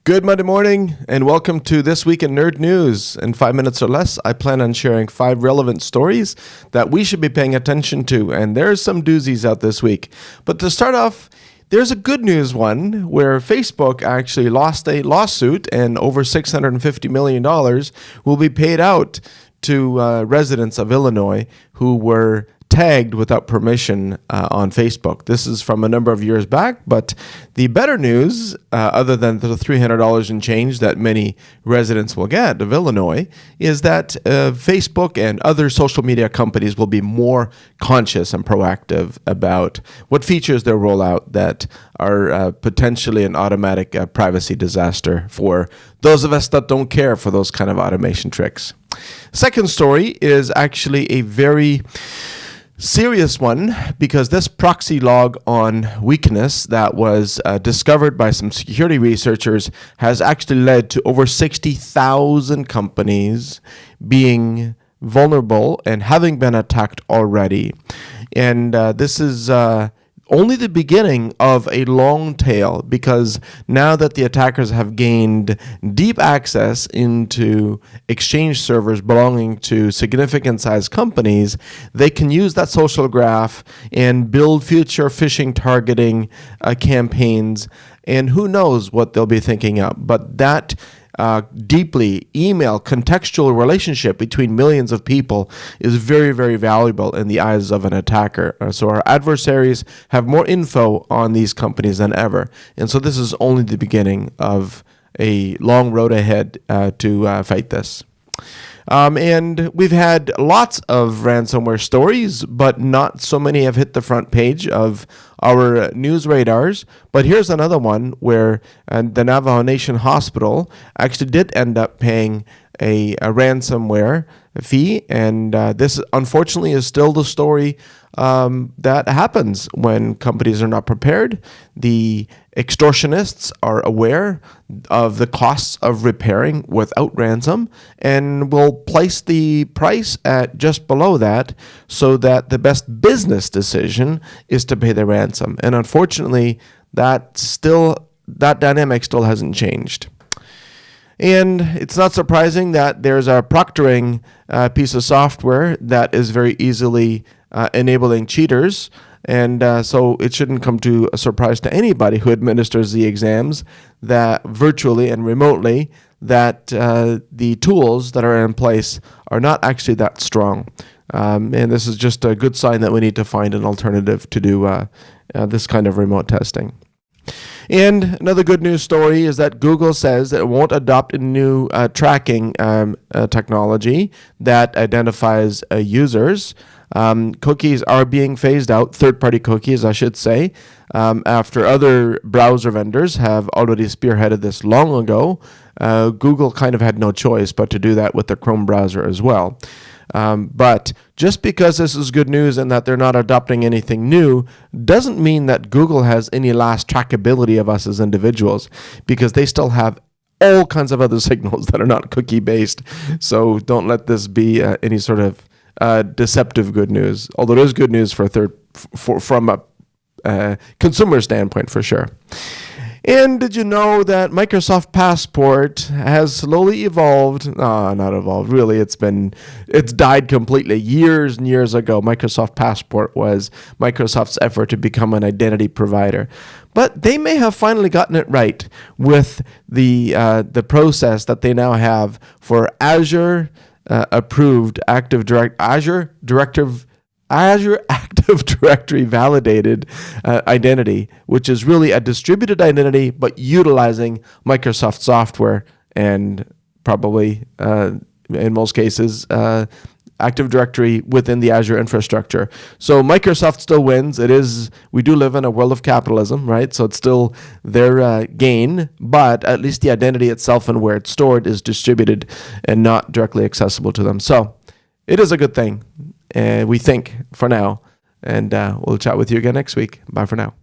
Good Monday morning, and welcome to This Week in Nerd News. In 5 minutes or less, I plan on sharing 5 relevant stories that we should be paying attention to, and there's some doozies out this week. But to start off, there's a good news one where Facebook actually lost a lawsuit, and over $650 million will be paid out to residents of Illinois who were tagged without permission on Facebook. This is from a number of years back, but the better news, other than the $300 and change that many residents will get of Illinois, is that Facebook and other social media companies will be more conscious and proactive about what features they roll out that are potentially an automatic privacy disaster for those of us that don't care for those kind of automation tricks. Second story is actually a very serious one, because this proxy log on weakness that was discovered by some security researchers has actually led to over 60,000 companies being vulnerable and having been attacked already. And this is only the beginning of a long tail, because now that the attackers have gained deep access into Exchange servers belonging to significant sized companies, they can use that social graph and build future phishing targeting campaigns, and who knows what they'll be thinking up. But that deeply email contextual relationship between millions of people is very, very valuable in the eyes of an attacker. So our adversaries have more info on these companies than ever. And so this is only the beginning of a long road ahead to fight this. And we've had lots of ransomware stories, but not so many have hit the front page of our news radars. But here's another one where the Navajo Nation Hospital actually did end up paying a ransomware fee. And this, unfortunately, is still the story that happens when companies are not prepared. The extortionists are aware of the costs of repairing without ransom and will place the price at just below that, so that the best business decision is to pay the ransom. And unfortunately, that dynamic still hasn't changed. And it's not surprising that there's a proctoring piece of software that is very easily enabling cheaters. And so it shouldn't come to a surprise to anybody who administers the exams that virtually and remotely that the tools that are in place are not actually that strong. And this is just a good sign that we need to find an alternative to do this kind of remote testing. And another good news story is that Google says that it won't adopt a new tracking technology that identifies users. Cookies are being phased out, third-party cookies, I should say, after other browser vendors have already spearheaded this long ago. Google kind of had no choice but to do that with the Chrome browser as well. But just because this is good news and that they're not adopting anything new doesn't mean that Google has any last trackability of us as individuals, because they still have all kinds of other signals that are not cookie-based. So don't let this be any sort of deceptive good news, although it is good news from a consumer standpoint for sure. And did you know that Microsoft Passport has slowly evolved? Not evolved, really. It's died completely. Years and years ago, Microsoft Passport was Microsoft's effort to become an identity provider. But they may have finally gotten it right with the process that they now have for Azure approved Active Directory validated identity, which is really a distributed identity, but utilizing Microsoft software and probably, in most cases, Active Directory within the Azure infrastructure. So Microsoft still wins. We do live in a world of capitalism, right? So it's still their gain, but at least the identity itself and where it's stored is distributed and not directly accessible to them. So it is a good thing, we think, for now. And we'll chat with you again next week. Bye for now.